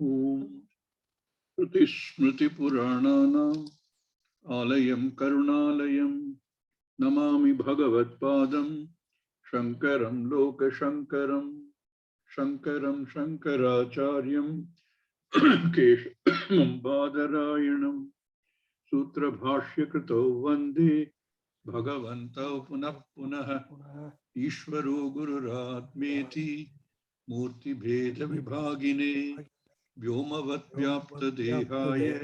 Om Shruti Smriti Purananam Alayam Karunalayam Namami Bhagavad Padam Shankaram Loka Shankaram Shankaram Shankaracharyam Keshamam Badarayanam Sutra Bhashya Krito Vande Bhagavantau Punah Punah Ishvaro Gururatmeti Murti Bheda Vibhagine Vyomavad Vyapta Dehaya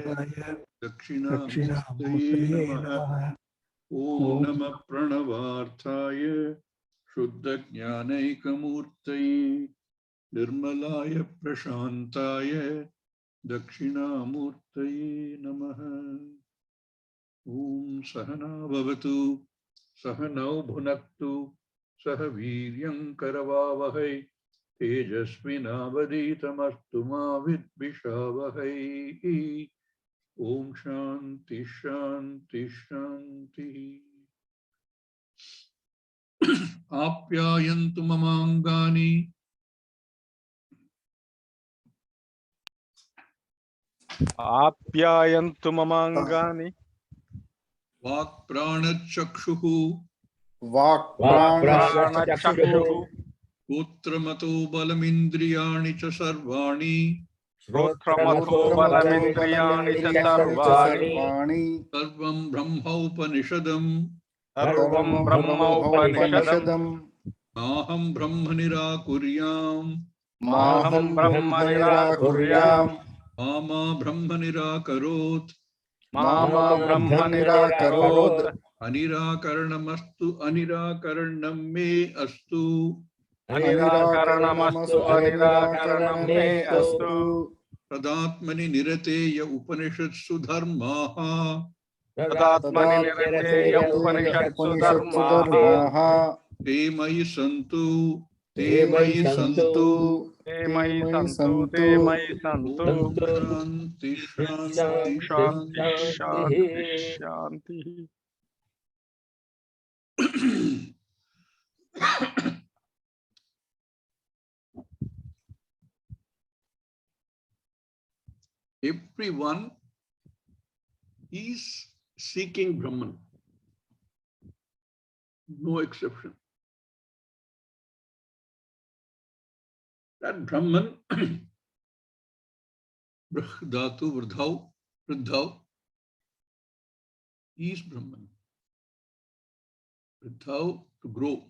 Dakshinamurtaye Namaha Om Nama Pranavarthaya Shuddha Jnanaikamurtaye Nirmalaya Prashantaya Dakshinamurtaye Namaha Om Sahana Bhavatu Sahanau Bhunaktu Sahaviryam Karavavahai Tejasvinavaditamastu ma vidvishavahai. Om Shanti Shanti Shanti. Apyayantu mamangani. Apyayantu mamangani. Vak pranachakshuhu. Vak pranachakshuhu. Putramato balamindriyani cha sarvani. Shrotramato balamindriyani cha sarvani. Sarvam brahma upanishadam. Sarvam brahma upanishadam. Aham brahma nirakuryam. Maham brahma nirakuryam. Mama brahma nirakarot. Mama brahma nirakarot. Anirakaranamastu anirakaranam me astu. Anirakaranamastu anirakaranam me astu. Pradatmani nirateya upanishatsu dharmaha. Tadatmani nirateya upanishatsu dharmaha. Te mayi santu. Te mayi santu. Te mayi santu. Te mayi santu. Shanti Shanti Shanti Shanti Shanti. Everyone is seeking Brahman. No exception. That Brahman, Brhdatu, Vrdhau, is Brahman. Vrdhau, to grow,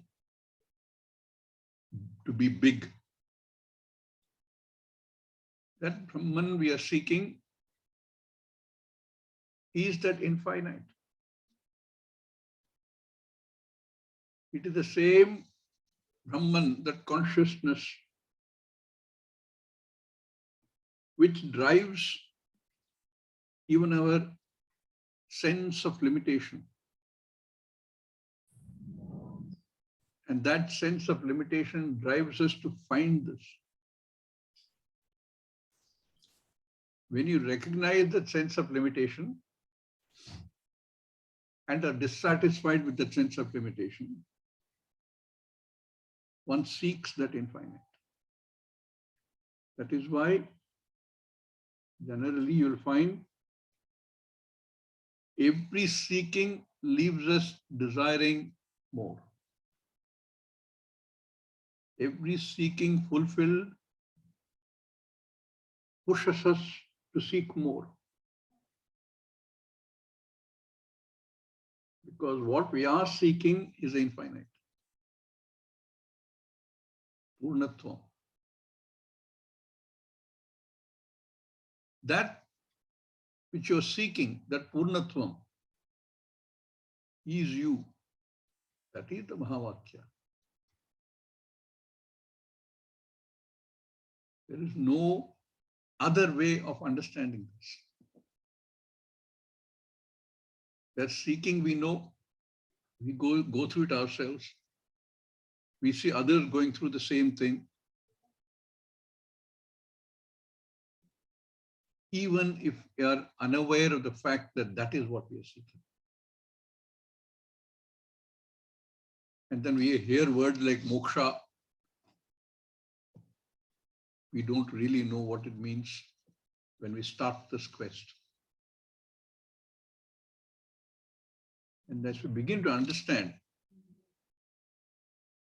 to be big. That Brahman we are seeking is that infinite. It is the same Brahman, that consciousness, which drives even our sense of limitation. And that sense of limitation drives us to find this. When you recognize that sense of limitation and are dissatisfied with that sense of limitation, one seeks that infinite. That is why generally you'll find every seeking leaves us desiring more. Every seeking fulfilled pushes us to seek more. Because what we are seeking is infinite. Purnatvam. That which you're seeking, that Purnatvam, is you. That is the Mahavakya. There is no other way of understanding this. That seeking we know, we go through it ourselves. We see others going through the same thing. Even if we are unaware of the fact that that is what we are seeking. And then we hear words like mokṣa. we don't really know what it means when we start this quest. And as we begin to understand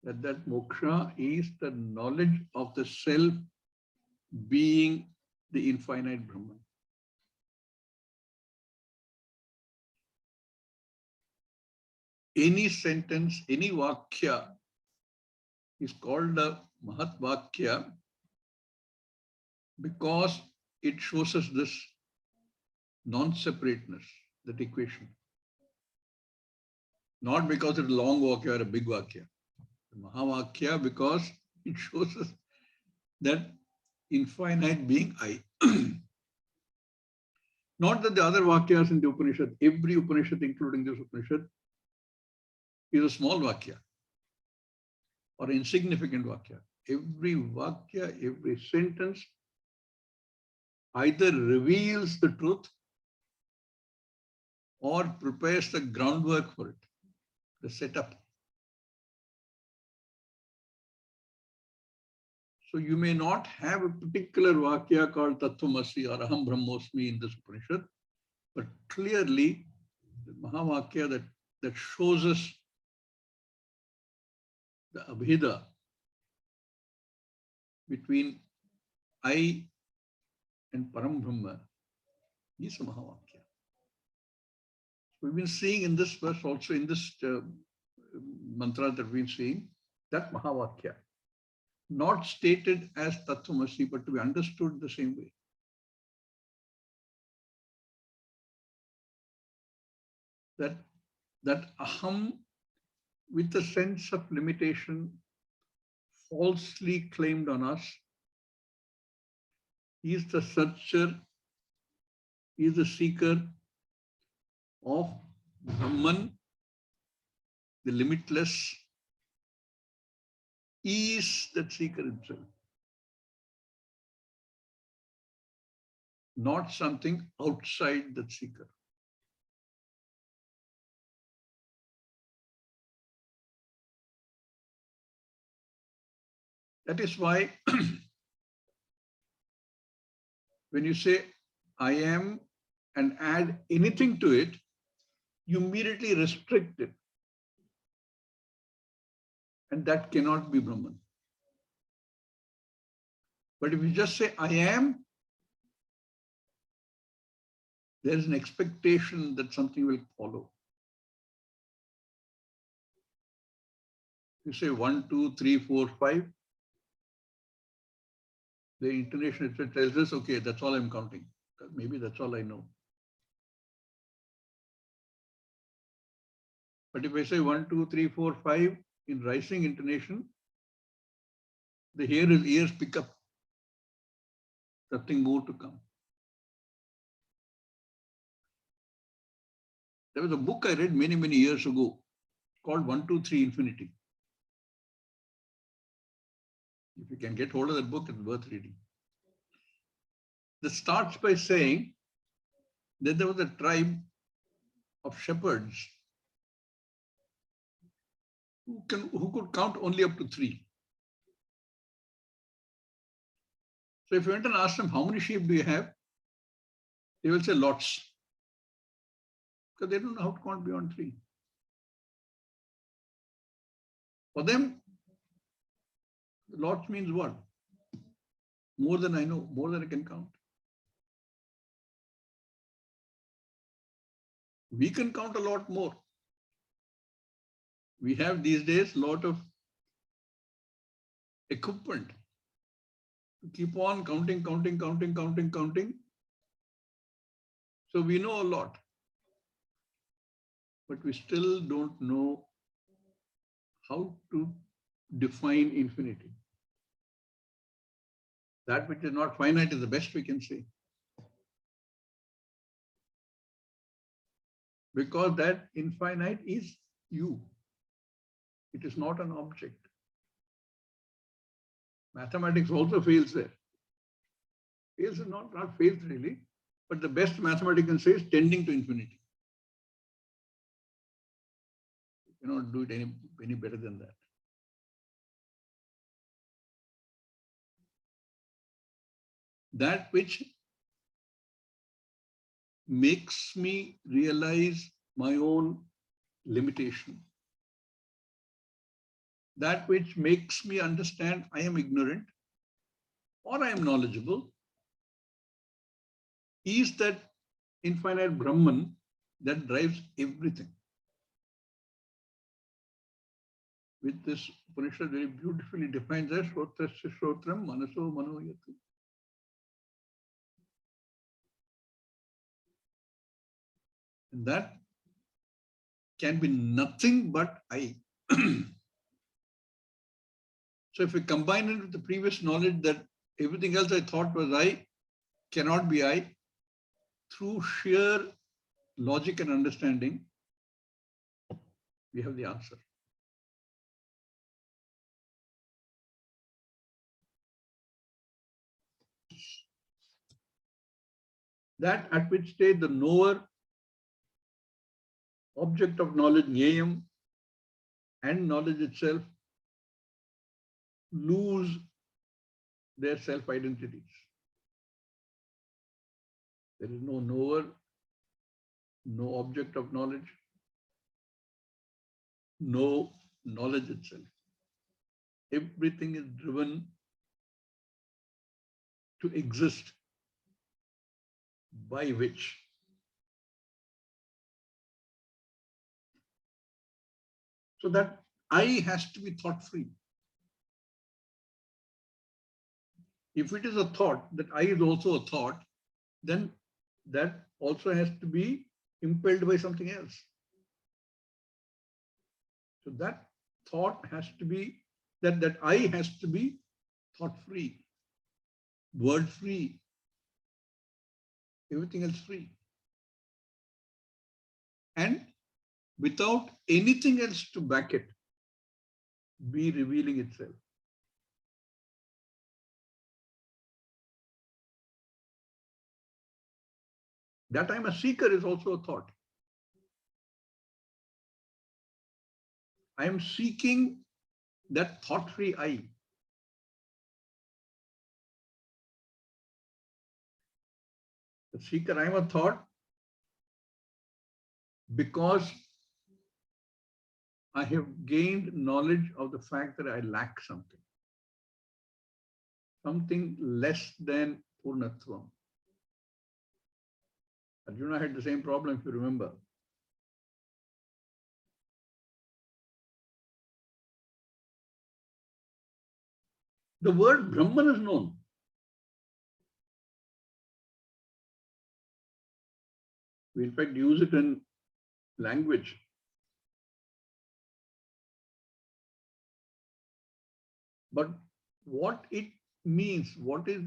that moksha is the knowledge of the self being the infinite Brahman. Any sentence, any vakya is called a Mahat Vakya because it shows us this non-separateness, that equation. Not because it's a long Vakya or a big Vakya. Mahavakya because it shows us that infinite being I. Not that the other Vakyas in the Upanishad, every Upanishad, including this Upanishad, is a small Vakya or insignificant Vakya. Every Vakya, every sentence either reveals the truth or prepares the groundwork for it, the setup. So you may not have a particular Vakya called Tattvamasi or Aham Brahmosmi in this Upanishad, but clearly the Mahavakya that shows us the Abheda between I and Param Brahma is a Mahavakya. We've been seeing in this verse, also in this mantra that we've been seeing, that Mahavakya, not stated as Tattvamasi, but to be understood the same way. That Aham, with a sense of limitation, falsely claimed on us, is the searcher, is the seeker of Brahman, the limitless, is that seeker himself. Not something outside that seeker. That is why when you say, I am, and add anything to it, you immediately restrict it. And that cannot be Brahman. But if you just say, I am, there is an expectation that something will follow. You say 1, 2, 3, 4, 5. The intonation itself tells us, okay, that's all I'm counting. Maybe that's all I know. But if I say 1, 2, 3, 4, 5 in rising intonation, the ears pick up something more to come. There was a book I read many, many years ago called 1, 2, 3 Infinity. If you can get hold of that book, it's worth reading. This starts by saying that there was a tribe of shepherds who could count only up to 3. So if you went and asked them, how many sheep do you have? They will say lots. Because they don't know how to count beyond 3. For them, lots means what? More than I know, more than I can count. We can count a lot more. We have these days a lot of equipment to keep on counting. So we know a lot. But we still don't know how to define infinity. That which is not finite is the best we can say. Because that infinite is you. It is not an object. Mathematics also fails there. Fails is not fails really, but the best mathematics can say is tending to infinity. You cannot do it any better than that. that which makes me realize my own limitation, that which makes me understand I am ignorant or I am knowledgeable, is that infinite Brahman that drives everything. With this Upanishad very beautifully defines as Shrotrasya Shrotram Manaso Manoyati. And that can be nothing but I. So if we combine it with the previous knowledge that everything else I thought was I, cannot be I, through sheer logic and understanding, we have the answer. That at which stage the knower, object of knowledge, Nyayam, and knowledge itself lose their self-identities. There is no knower, no object of knowledge, no knowledge itself. Everything is driven to exist, by which so that I has to be thought-free. If it is a thought, that I is also a thought, then that also has to be impelled by something else. So that thought has to be, that I has to be thought-free, word-free, everything else free. And without anything else to back it, be revealing itself. That I'm a seeker is also a thought. I am seeking that thought-free I. The seeker, I am a thought because I have gained knowledge of the fact that I lack something. Something less than Purnatvam. Arjuna had the same problem, if you remember. The word Brahman is known. We in fact use it in language. But what it means, what is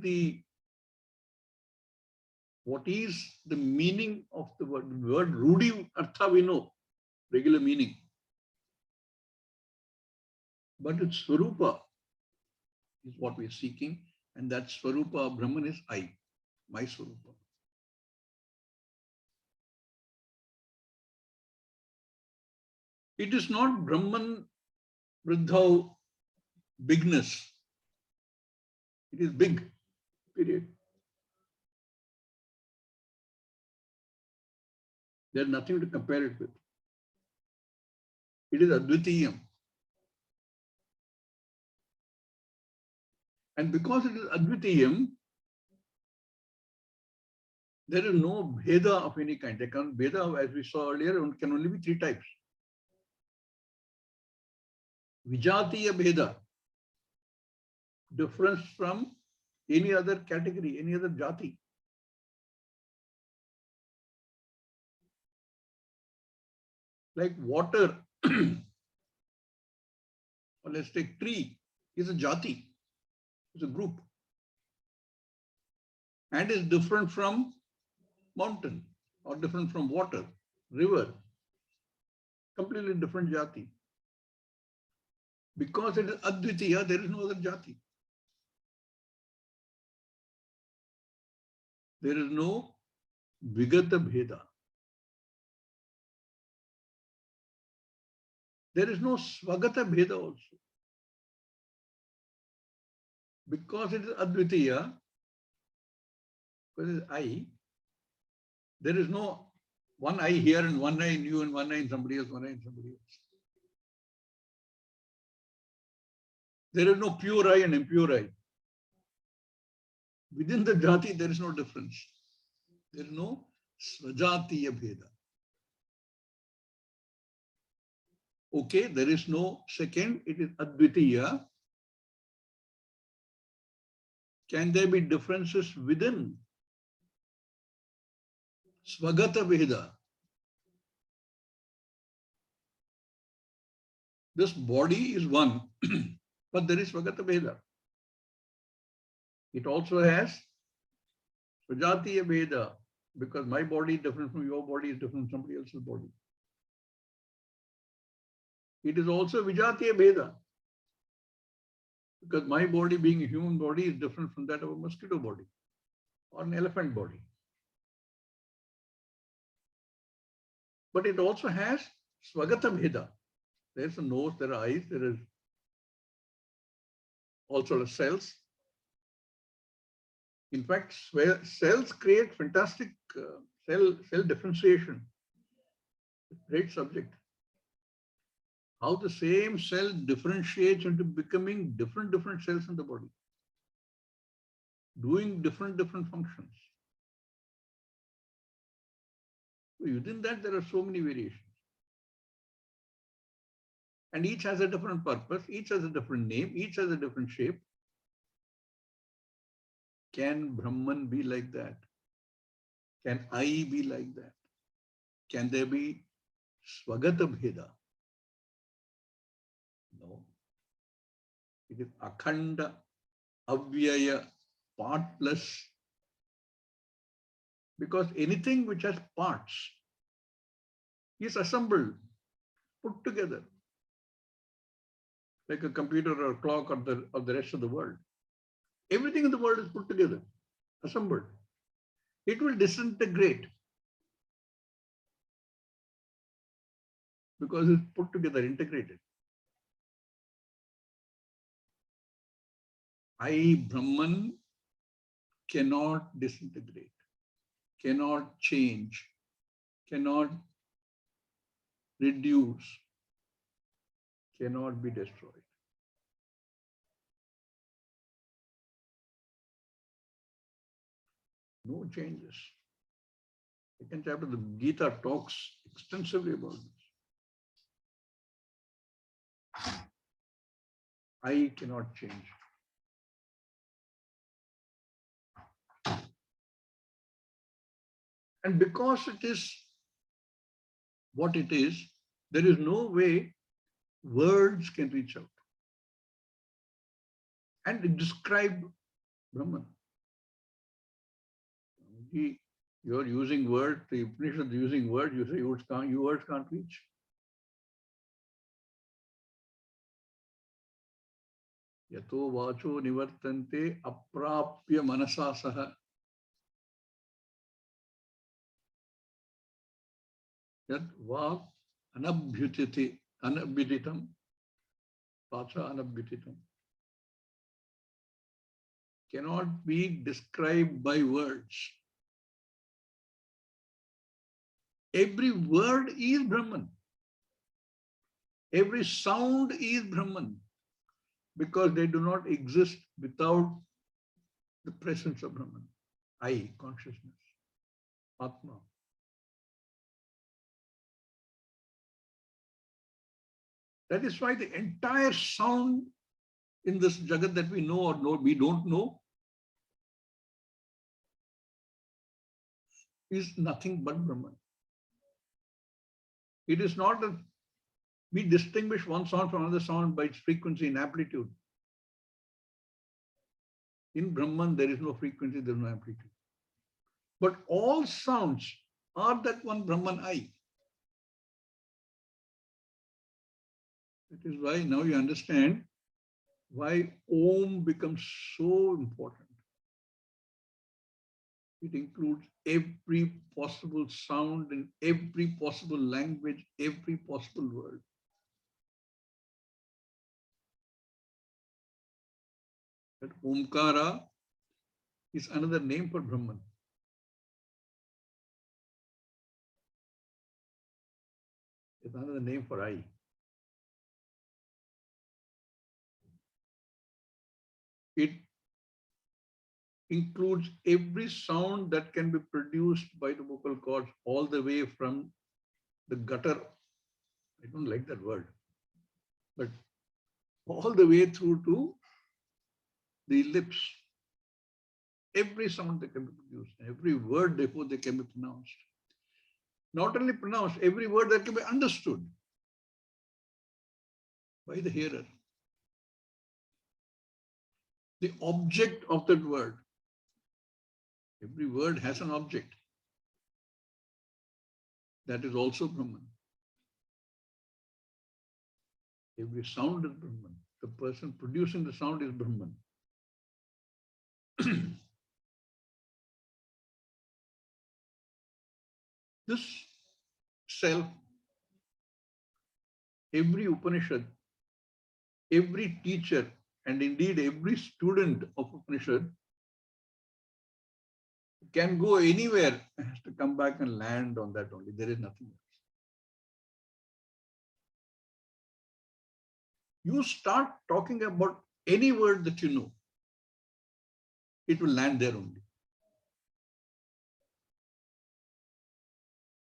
the meaning of the word? The word Rudi Artha we know, regular meaning. But its Swarupa is what we are seeking, and that Swarupa of Brahman is I, my Swarupa. It is not Brahman Vriddhau bigness. It is big, period. There's nothing to compare it with. It is Advitiyam. And because it is Advitiyam, there is no Bheda of any kind. There can Bheda, as we saw earlier, can only be three types. Vijatiya Bheda, difference from any other category, any other jati. Like water, or let's take tree, is a jati, is a group, and is different from mountain, or different from water, river, completely different jati. Because it is Advitiya, there is no other jati. There is no Vigata Bheda. There is no Swagata Bheda also. Because it is Advitiya, Because I, there is no one eye here and one eye in you and one eye in somebody else, one eye in somebody else. There is no pure eye and impure eye. Within the jati, there is no difference. There is no svajatiya bheda. Okay, there is no second, it is advitiya. Can there be differences within? Svagata bheda. This body is one, but there is svagata bheda. It also has svajatiya bheda, because my body is different from your body, is different from somebody else's body. It is also vijatiya bheda, because my body, being a human body, is different from that of a mosquito body or an elephant body. But it also has svagata bheda. There is a nose, there are eyes, there is also the cells. In fact, cells create fantastic cell differentiation. Great subject. How the same cell differentiates into becoming different cells in the body, doing different functions. Within that, there are so many variations. And each has a different purpose, each has a different name, each has a different shape. Can Brahman be like that? Can I be like that? Can there be svagata bheda? No. It is akhanda, avyaya, partless. Because anything which has parts is assembled, put together, like a computer or a clock or the rest of the world. Everything in the world is put together, assembled. It will disintegrate because it's put together, integrated. I, Brahman, cannot disintegrate, cannot change, cannot reduce, cannot be destroyed. No changes. Second chapter, the Gita talks extensively about this. I cannot change. And because it is what it is, there is no way words can reach out and describe Brahman. You are using words, the Upanishad is using words, you say your words can't reach. Yato vacho nivartante aprapya manasa saha. Yat vak anabhyutitam, vacha anabhyutitam. Cannot be described by words. Every word is Brahman. Every sound is Brahman, because they do not exist without the presence of Brahman. I, consciousness, atma. That is why the entire sound in this Jagat that we know or we don't know is nothing but Brahman. It is not that we distinguish one sound from another sound by its frequency and amplitude. In Brahman, there is no frequency, there is no amplitude. But all sounds are that one Brahman I. That is why now you understand why Om becomes so important. It includes every possible sound in every possible language, every possible word. That Omkara is another name for Brahman. It's another name for I. It includes every sound that can be produced by the vocal cords, all the way from the gutter. I don't like that word, but all the way through to the lips. Every sound that can be produced, every word, therefore, they can be pronounced. Not only pronounced, every word that can be understood by the hearer. The object of that word. Every word has an object. That is also Brahman. Every sound is Brahman. The person producing the sound is Brahman. This self, every Upanishad, every teacher, and indeed every student of Upanishad can go anywhere, has to come back and land on that only. There is nothing else. You start talking about any word that you know, it will land there only.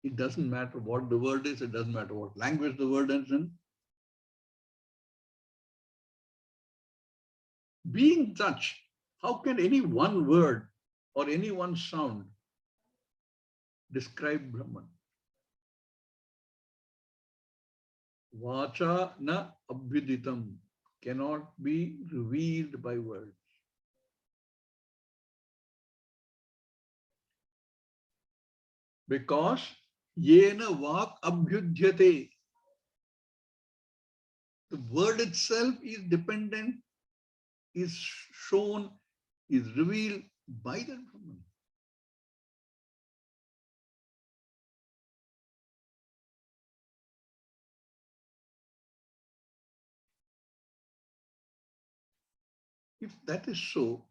It doesn't matter what the word is, it doesn't matter what language the word is in. Being such, how can any one word or any one sound describe Brahman? Vacha na abhiditam, cannot be revealed by words. Because yena vak abhyudhyate, the word itself is dependent, is shown, is revealed by that Brahman. If that is so,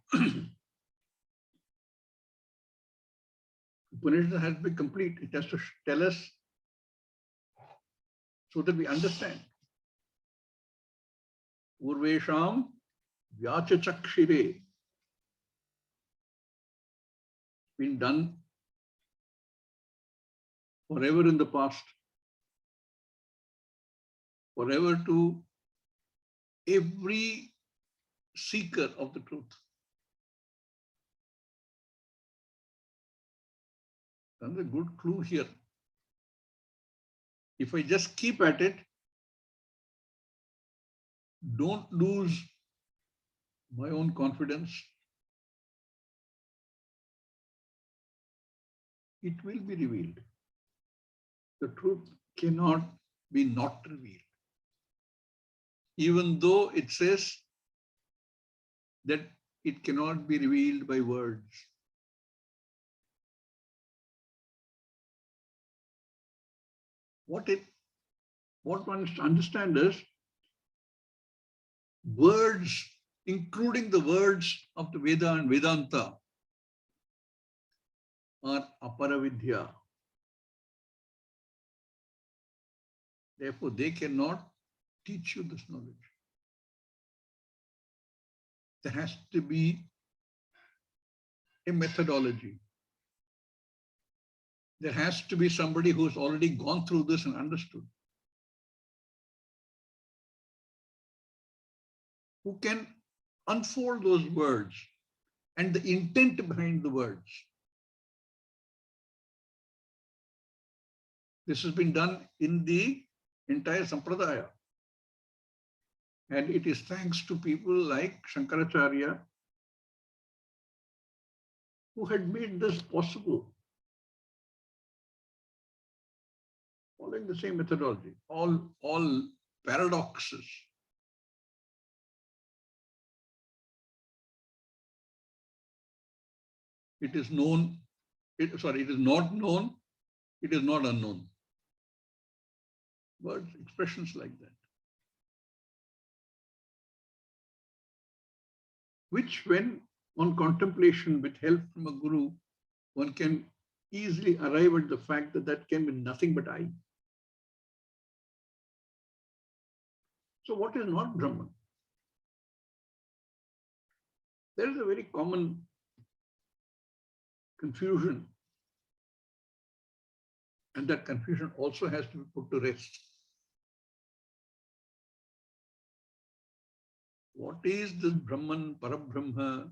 Upanishad has to be complete. It has to tell us so that we understand. Urvesham vyachachakshire, been done forever in the past, forever to every seeker of the truth. That's a good clue here. If I just keep at it, don't lose my own confidence, it will be revealed. The truth cannot be not revealed. Even though it says that it cannot be revealed by words. What one has to understand is words, including the words of the Veda and Vedanta, are aparavidya. Therefore, they cannot teach you this knowledge. There has to be a methodology. There has to be somebody who's already gone through this and understood, who can unfold those words and the intent behind the words. This has been done in the entire Sampradaya. And it is thanks to people like Shankaracharya who had made this possible. Following the same methodology, all paradoxes. It is known, it is not known, it is not unknown. Words, expressions like that. Which when on contemplation with help from a guru, one can easily arrive at the fact that that can be nothing but I. So what is not Brahman? There is a very common confusion, and that confusion also has to be put to rest. What is this Brahman, Parabrahma,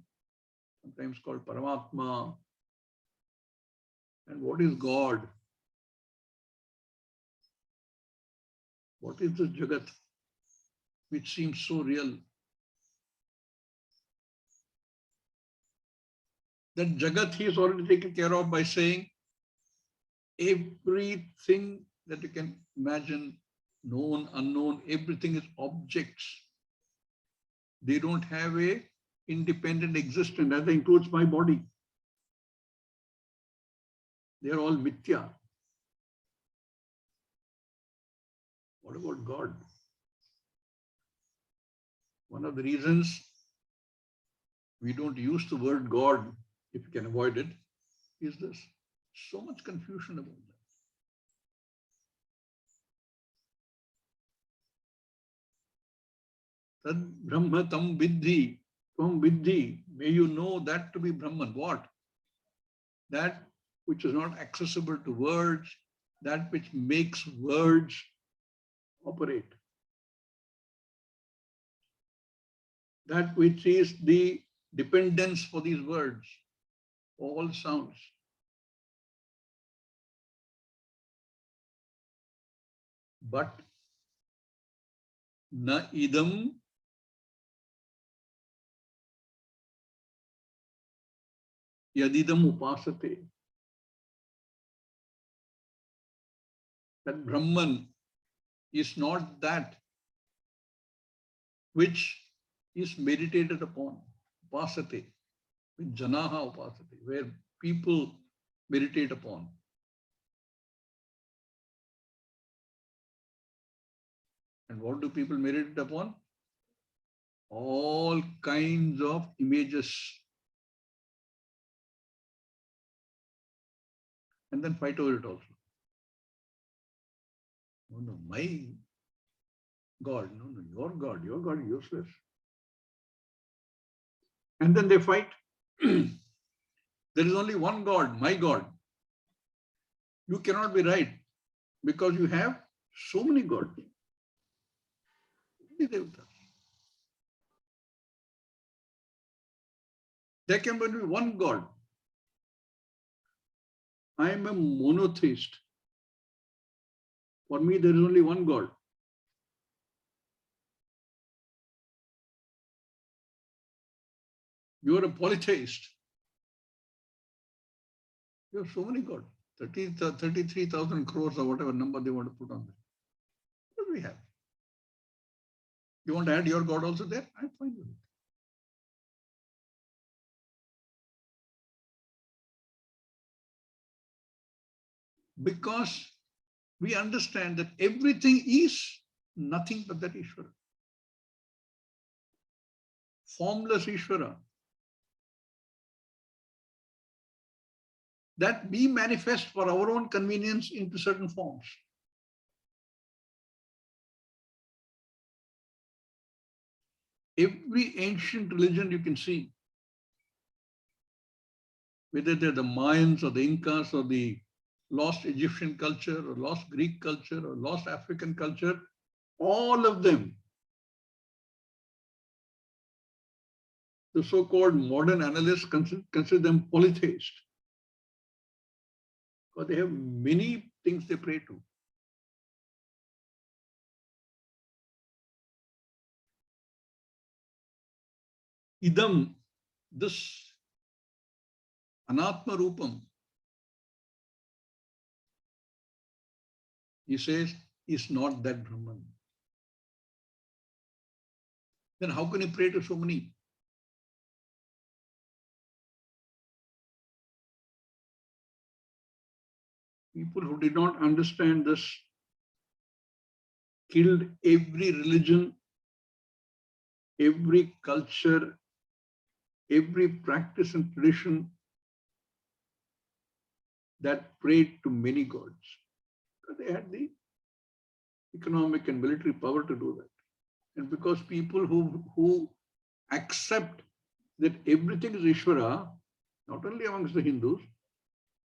sometimes called Paramatma, and what is God? What is this Jagat, which seems so real? That Jagat he is already taken care of by saying everything that you can imagine, known, unknown, everything is objects. They don't have a independent existence. That includes my body. They are all mithya. What about God? One of the reasons we don't use the word God, if you can avoid it, is this. So much confusion about that. Tad Brahma tam vidhi, tvam vidhi. May you know that to be Brahman. What? That which is not accessible to words, that which makes words operate. That which is the dependence for these words, all sounds. But na idam yadidam upasate. That Brahman is not that which is meditated upon, upasate, with janaha upasate, where people meditate upon. And what do people meditate upon? All kinds of images. And then fight over it also. No, my God, no, your God is useless. And then they fight. There is only one God, my God. You cannot be right because you have so many gods. There can be one God. I am a monotheist. For me, there is only one God. You are a polytheist. You have so many gods. 33,000 crores or whatever number they want to put on there. What do we have? You want to add your God also there? I'm fine with it. Because we understand that everything is nothing but that Ishvara. Formless Ishvara. That we manifest for our own convenience into certain forms. Every ancient religion you can see, whether they're the Mayans or the Incas or the lost Egyptian culture or lost Greek culture or lost African culture, all of them, the so-called modern analysts consider them polytheist. Because they have many things they pray to. Idam, this anatma rupam, he says, is not that Brahman. Then how can you pray to so many? People who did not understand this killed every religion, every culture, every practice and tradition that prayed to many gods. Because they had the economic and military power to do that. And because people who accept that everything is Ishvara, not only amongst the Hindus,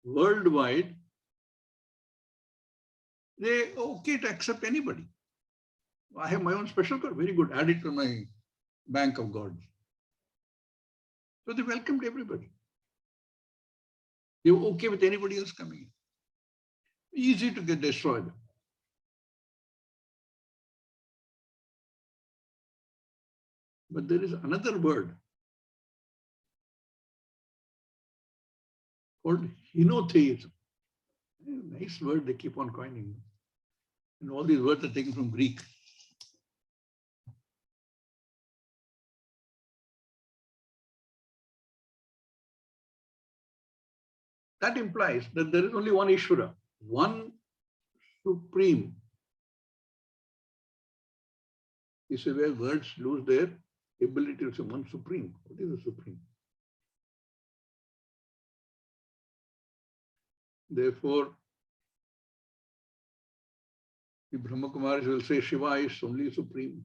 worldwide, they okay to accept anybody. I have my own special God, very good, add it to my bank of gods. So they welcomed everybody. They were okay with anybody else coming in. Easy to get destroyed. But there is another word called henotheism. Nice word they keep on coining. And all these words are taken from Greek. That implies that there is only one Ishvara, one supreme. This is where words lose their ability to say one supreme. What is the supreme? Therefore, the Brahma Kumaris will say Shiva is only supreme.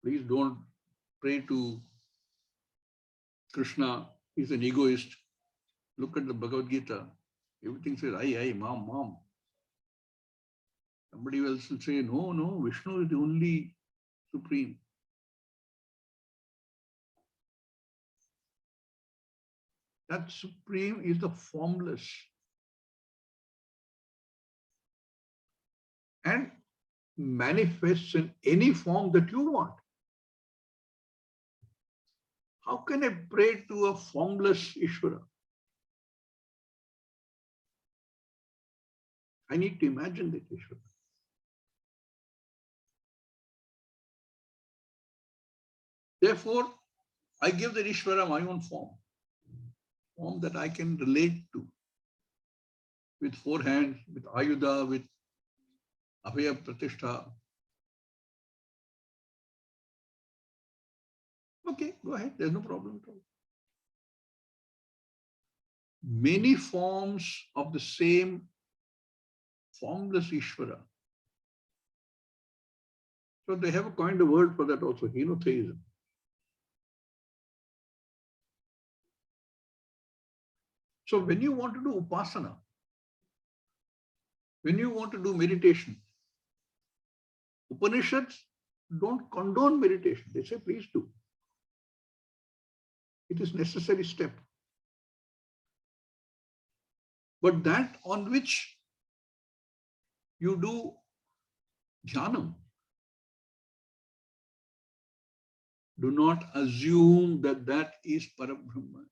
Please don't pray to Krishna. He's an egoist. Look at the Bhagavad Gita. Everything says, I, mom, mom. Somebody else will say, no, Vishnu is the only supreme. That supreme is the formless. And manifests in any form that you want. How can I pray to a formless Ishvara? I need to imagine that Ishvara. Therefore, I give the Ishvara my own form that I can relate to, with four hands, with Ayuda, with Abhaya Pratishtha. Okay, go ahead, there's no problem at all. Many forms of the same formless Ishvara. So they have a kind of word for that also, henotheism. So when you want to do upasana, when you want to do meditation, Upanishads don't condone meditation. They say, please do. It is a necessary step. But that on which you do jhanam, do not assume that that is Parabrahma.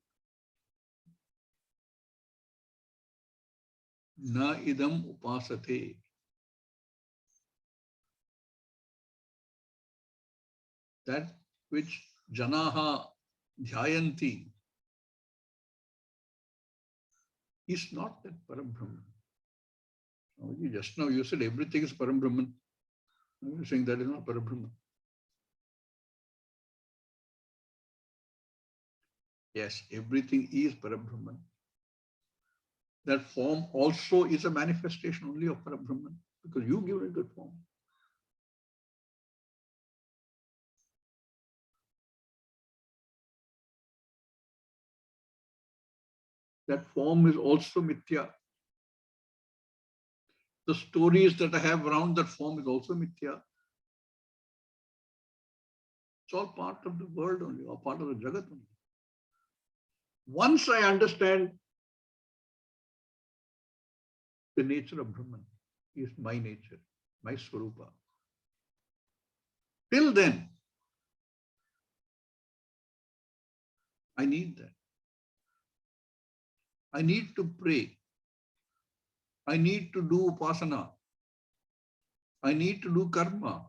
Na idam upasate. That which janaha dhyayanti is not that Parabrahman. Just now you said everything is Parabrahman. You're saying that is not Parabrahman. Yes, everything is Parabrahman. That form also is a manifestation only of Parabrahman because you give it that form. That form is also mithya. The stories that I have around that form is also mithya. It's all part of the world only, or part of the Jagat only. Once I understand the nature of Brahman, is my nature, my Swarupa. Till then, I need that. I need to pray. I need to do upasana. I need to do karma.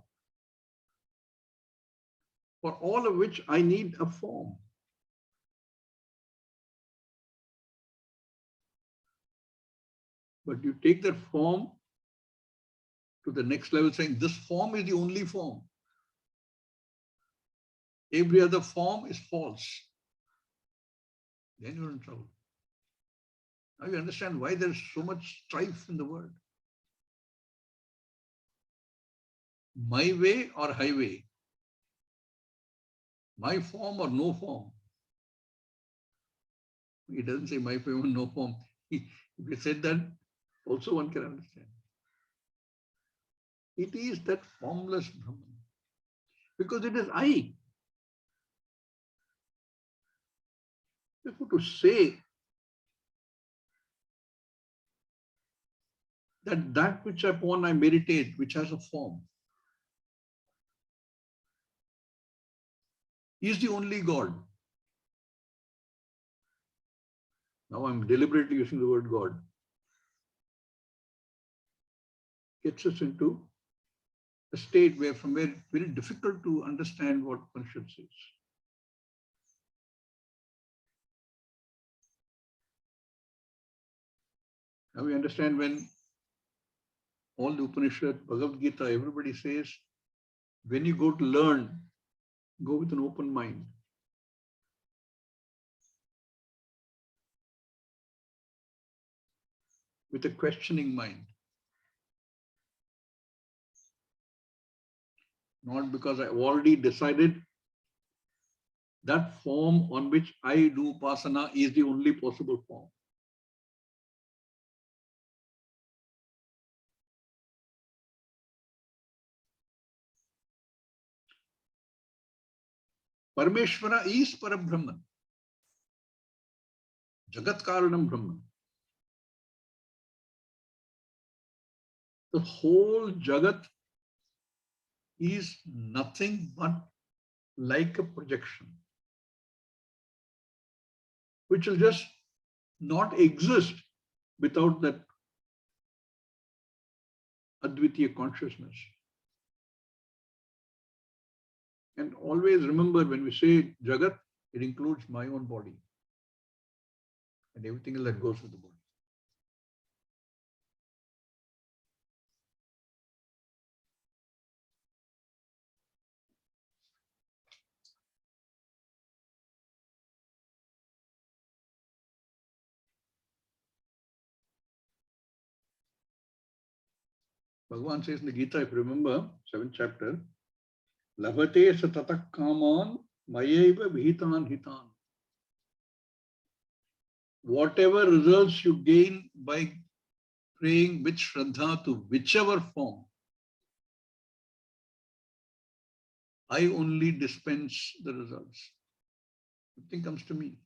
For all of which I need a form. But you take that form to the next level saying this form is the only form. Every other form is false. Then you're in trouble. Now you understand why there's so much strife in the world. my way or highway, my form or no form. He doesn't say my form or no form. If he said that, also one can understand. It is that formless Brahman. Because it is I. Therefore, to say that which upon I meditate, which has a form, is the only God. Now I'm deliberately using the word God. Gets us into a state where from where it's very difficult to understand what Upanishad says. Now we understand when all the Upanishad, Bhagavad Gita, everybody says, when you go to learn, go with an open mind. With a questioning mind. Not because I've already decided that form on which I do Upasana is the only possible form. Parameshvara is Parabrahman. Jagat Karanam Brahman. The whole Jagat is nothing but like a projection, which will just not exist without that Advitiya consciousness. And always remember when we say Jagat, it includes my own body and everything else that goes with the body. Bhagavan says in the Gita, if you remember, 7th chapter, Lavate satatak kaman mayeva vihitan hitan. Whatever results you gain by praying with Shraddha to whichever form, I only dispense the results. Nothing comes to me.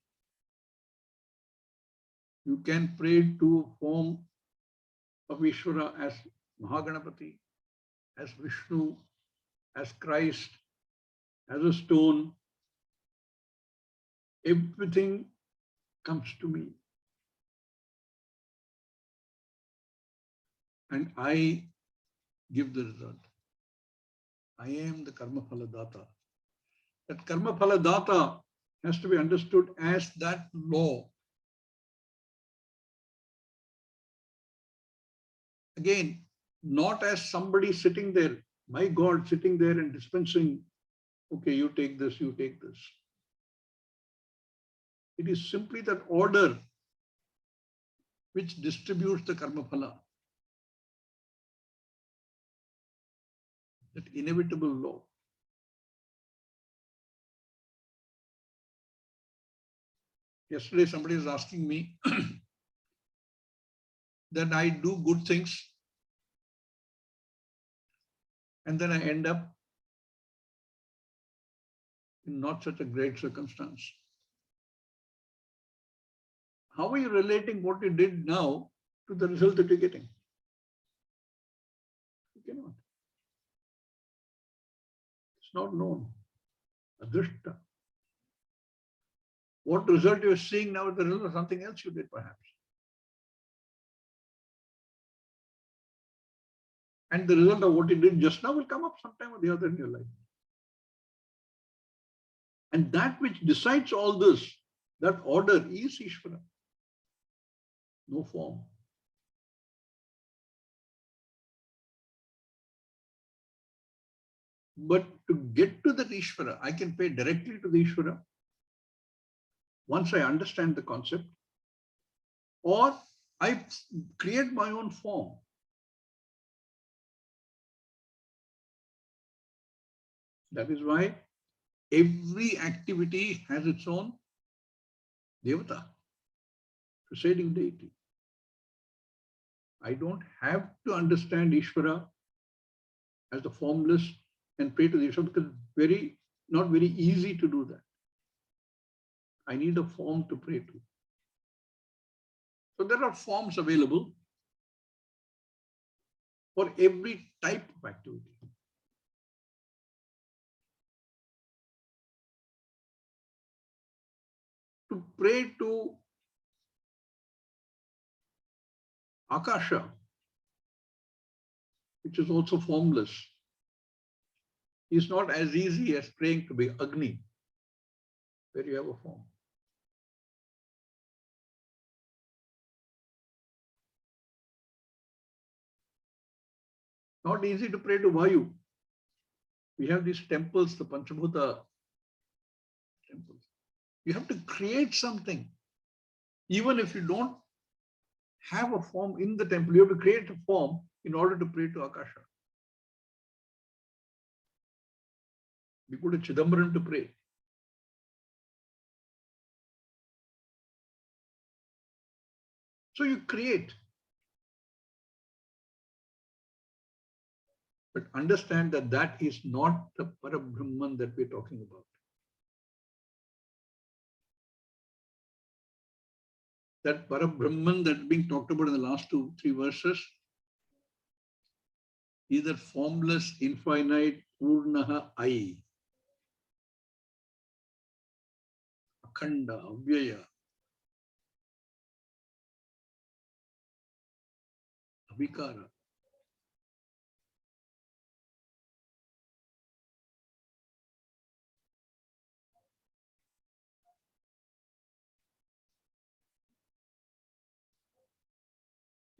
You can pray to a form of Ishvara as Mahaganapati, as Vishnu, as Christ, as a stone. Everything comes to me. And I give the result. I am the Karma Phala Data. That Karma Phala Data has to be understood as that law. Again, not as somebody sitting there, my God sitting there and dispensing, okay, you take this, you take this. It is simply that order which distributes the Karma Phala. That inevitable law. Yesterday, somebody was asking me that I do good things and then I end up in not such a great circumstance. How are you relating what you did now to the result that you're getting? You cannot. It's not known. Adrishta. What result you're seeing now is the result of something else you did perhaps. And the result of what you did just now will come up sometime or the other in your life. And that which decides all this, that order is Ishvara. No form. But to get to that Ishvara, I can pay directly to the Ishvara once I understand the concept, or I create my own form. That is why every activity has its own devata, presiding deity. I don't have to understand Ishvara as the formless and pray to the Ishvara because it's not very easy to do that. I need a form to pray to. So there are forms available for every type of activity. To pray to Akasha, which is also formless, is not as easy as praying to be Agni, where you have a form. Not easy to pray to Vayu. We have these temples, the Panchabhuta temples. You have to create something. Even if you don't have a form in the temple, you have to create a form in order to pray to Akasha. We go to Chidambaram to pray. So you create. But understand that that is not the Parabrahman that we're talking about. That Parabrahman that's being talked about in the last 2-3 verses, either formless, infinite, Purnaha, I, Akhanda, Avyaya, Avikara.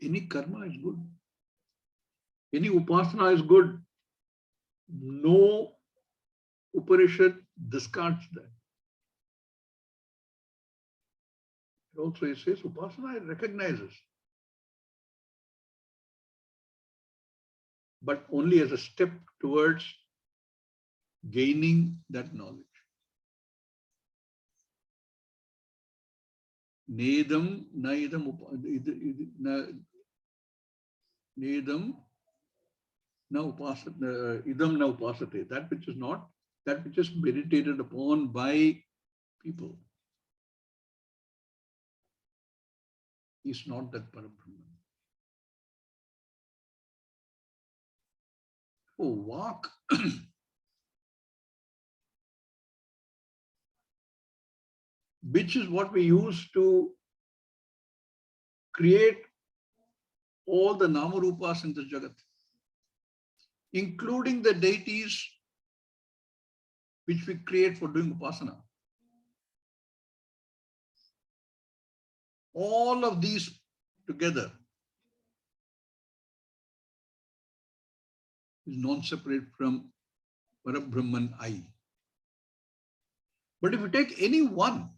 Any karma is good. Any upasana is good. No Upanishad discards that. Also, it says upasana recognizes, but only as a step towards gaining that knowledge. Nedam na idam nedam na upasate, idam na upasate. That which is not, that which is meditated upon by people is not that Parabrahman. Oh, Vak. Which is what we use to create all the Namarupas in the Jagat, including the deities which we create for doing Upasana. All of these together is non-separate from Parabrahman I. But if you take any one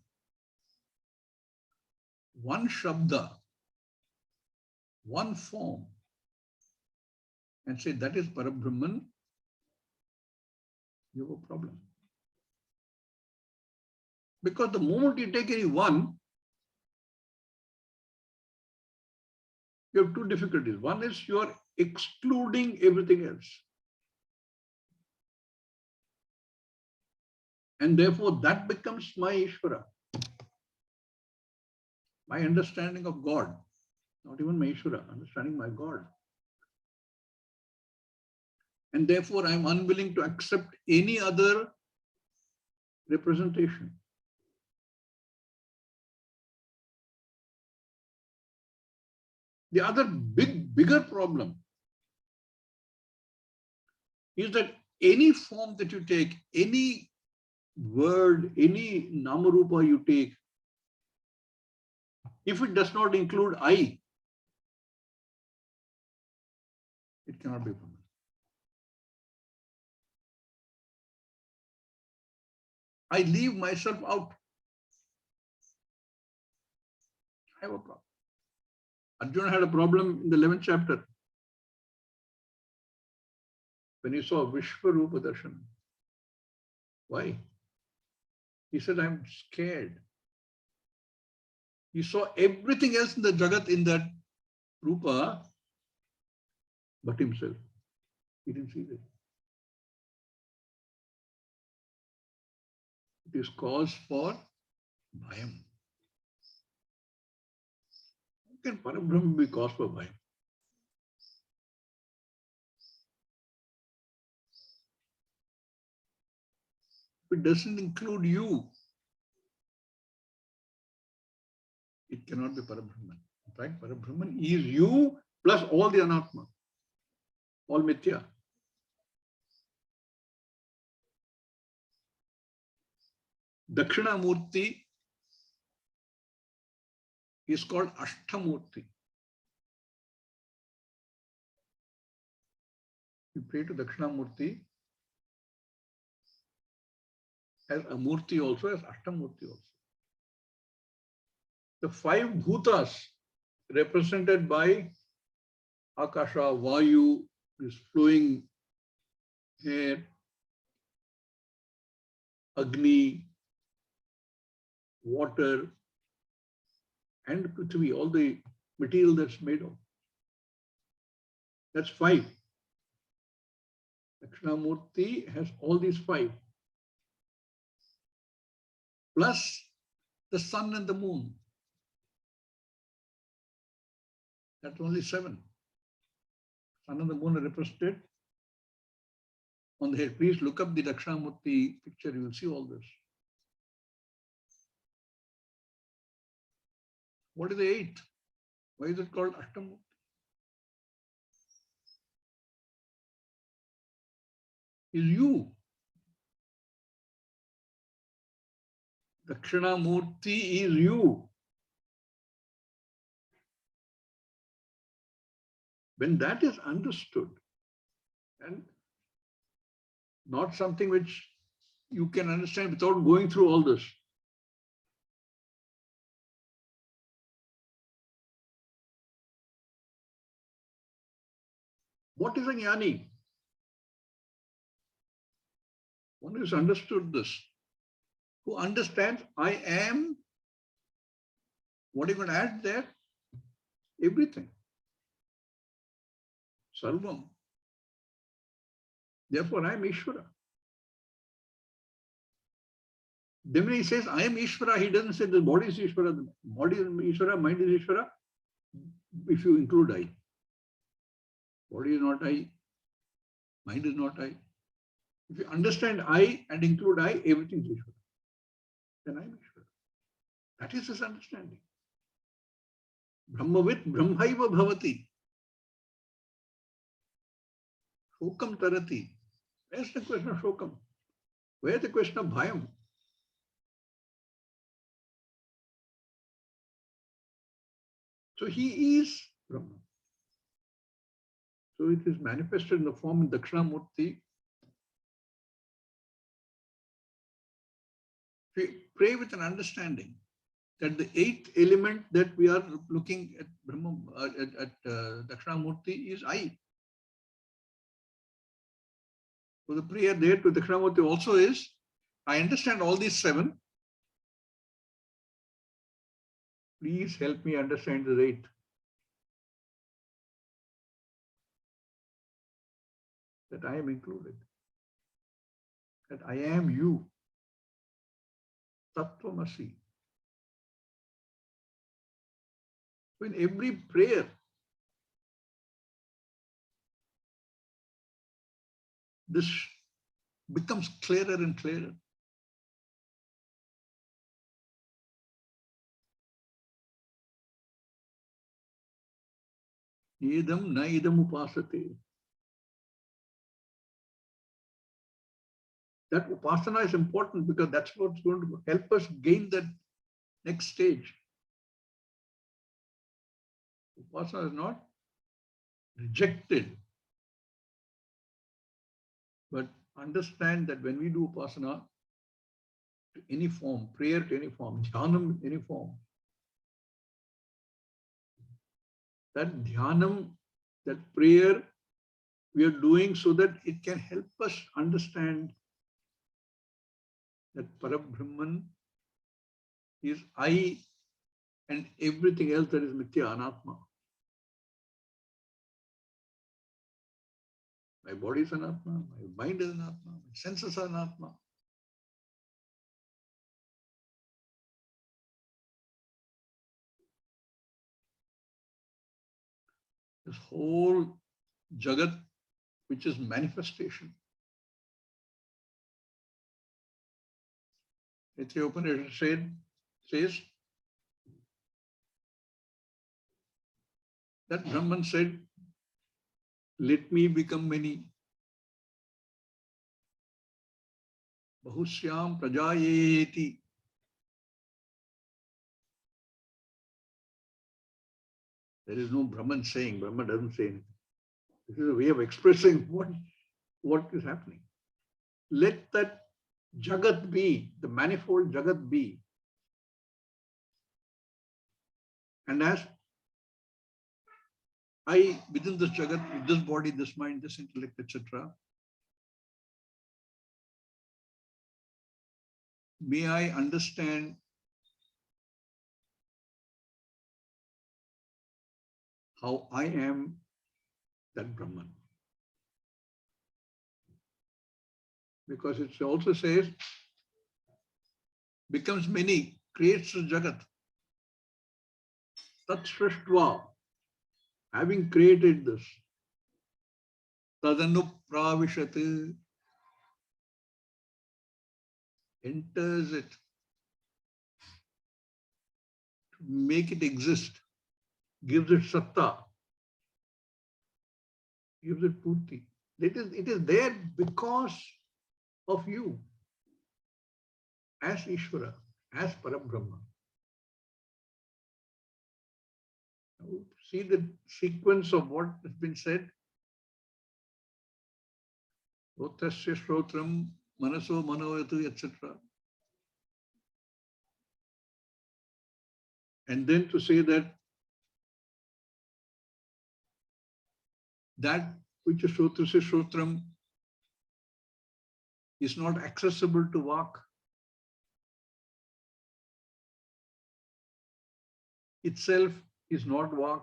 Shabda, one form, and say that is Parabrahman, you have a problem. Because the moment you take any one, you have two difficulties. One is you are excluding everything else. And therefore that becomes my Ishvara, my understanding of God, not even my Ishvara, understanding my God. And therefore I am unwilling to accept any other representation. The other bigger problem is that any form that you take, any word, any Namarupa you take, if it does not include I, it cannot be Brahman. I leave myself out. I have a problem. Arjuna had a problem in the 11th chapter when he saw Vishwarupa Darshan. Why? He said, I'm scared. He saw everything else in the Jagat in that Rupa, but himself. He didn't see that. It is cause for bhayam. How can Parabrahma be cause for bhayam? If it doesn't include you, it cannot be Parabrahman. In fact, Parabrahman is you plus all the anatma, all mithya. Dakshinamurti is called Ashtamurti. You pray to Dakshinamurti as a Murti also, as Ashtamurti also. The five bhutas represented by Akasha, Vayu, this flowing air, Agni, water, and Prithvi, all the material that's made of. That's five. Dakshinamurti has all these five. Plus the sun and the moon. That's only seven. Sun and the moon are represented on the head. Please look up the Dakshinamurti picture. You will see all this. What is the eighth? Why is it called Ashtamurti? Is you. Dakshinamurti is you. When that is understood, and not something which you can understand without going through all this. What is a jnani? One who has understood this, who understands I am, what are you going to add there? Everything. Sarvam. Therefore, I am Ishvara. Then when he says, I am Ishvara, he doesn't say the body is Ishvara, the body is Ishvara, mind is Ishvara, if you include I. Body is not I, mind is not I. If you understand I and include I, everything is Ishvara. Then I am Ishvara. That is his understanding. Brahmavit brahmaiva bhavati. Shokam tarati. Where's the question of shokam? Where's the question of bhayam? So he is Brahman. So it is manifested in the form of Dakshinamurti. We pray with an understanding that the eighth element that we are looking at Brahma, Dakshinamurti is I. So the prayer there to Dakshinamurti also is, I understand all these seven. Please help me understand the eighth. That I am included. That I am you. Tattvamasi. So in every prayer, this becomes clearer and clearer. Edam na idam upasate. That upasana is important because that's what's going to help us gain that next stage. Upasana is not rejected, but understand that when we do upasana to any form, prayer to any form, dhyanam any form, that dhyanam, that prayer we are doing so that it can help us understand that Parabrahman is I and everything else that is Mithya Anatma. My body is an Atma, my mind is an Atma, my senses are an Atma. This whole Jagat, which is manifestation. The Upanishad says that Brahman said, let me become many. Bahusyam prajayeti. There is no Brahman saying, Brahman doesn't say anything. This is a way of expressing what is happening. Let that Jagat be, the manifold Jagat be. And as I, within this Jagat, with this body, this mind, this intellect, etc., may I understand how I am that Brahman. Because it also says, becomes many, creates a Jagat. Tat Srishtva, having created this, Tadanupravishat, enters it, to make it exist, gives it satta, gives it purti. It is there because of you, as Ishvara, as Parabrahma. Now, see the sequence of what has been said. Rotasya Shrotram, Manaso Manoyatu, etc. And then to say that which is Shrotrasya Shrotram is not accessible to Vak. Itself is not Vak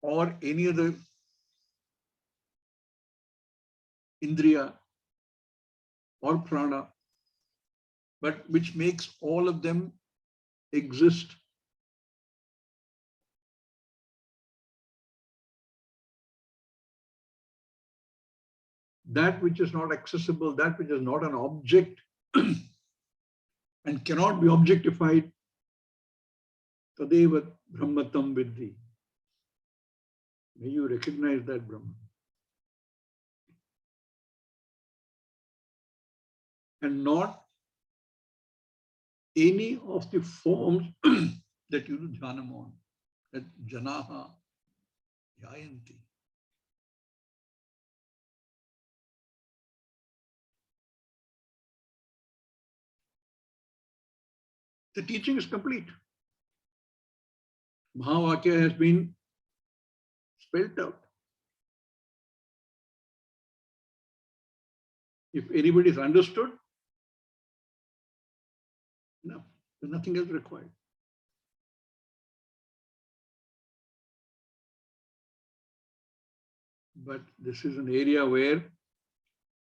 or any other Indriya or Prana, but which makes all of them exist. That which is not accessible, that which is not an object and cannot be objectified, Tadeva Brahmatam Vidhi. May you recognize that Brahman. And not any of the forms that you do jhanam on, that janaha yayanti. The teaching is complete. Mahavakya has been spelled out. If anybody is understood, no, there's nothing else required. But this is an area where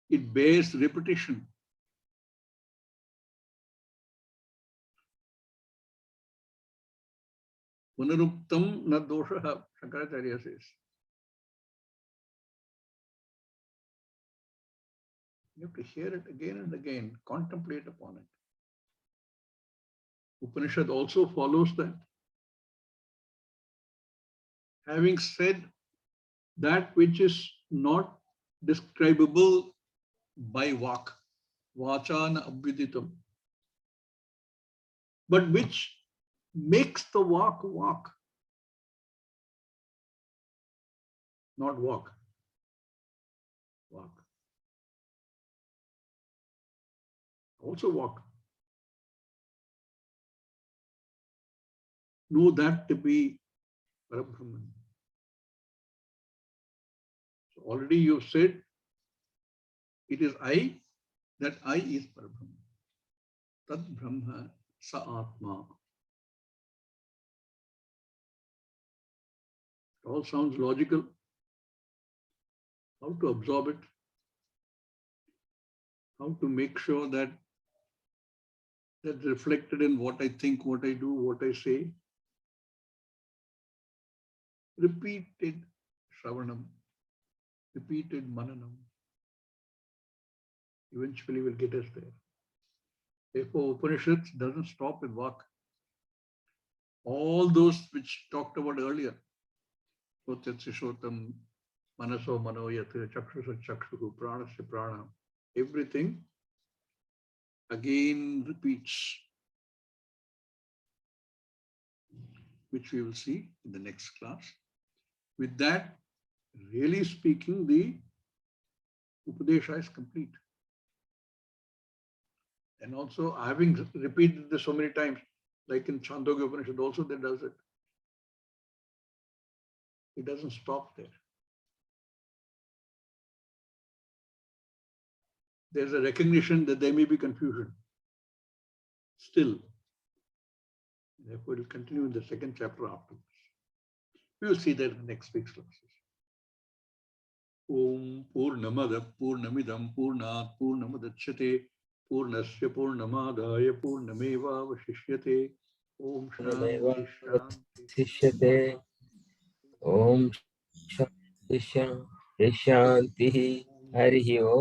it bears repetition. Punaruptam na doshaha, Shankaracharya says. You have to hear it again and again, contemplate upon it. Upanishad also follows that. Having said that which is not describable by Vak, Vachana Abhiditam, but which makes the Vak walk, not walk, walk. Also walk. Know that to be Parabrahman. So already you've said It is I, that I is Parabrahma. Tad Brahma Sa Atma. It all sounds logical. How to absorb it? How to make sure that that's reflected in what I think, what I do, what I say? Repeated Shravanam, repeated Mananam. Eventually will get us there. Therefore, Upanishads doesn't stop with Vak. All those which talked about earlier, Sotyatsi Shotam, Manaso Manoyat, Chakshasa Chakshu, Pranasya Prana, everything again repeats, which we will see in the next class. With that, really speaking, the Upadesha is complete. And also, having repeated this so many times, like in Chandogya Upanishad also, that does it. It doesn't stop there. There's a recognition that there may be confusion still. Therefore, it will continue in the second chapter afterwards. We will see that in the next week's classes. Om Purnamada Purnamidam Purnat Purnamadachyate Purnasya Purnamadaya Purnameva Vashishyate. Om Shanti Shanti. Sishyate. Om Shanti Shanti. Harihi Om.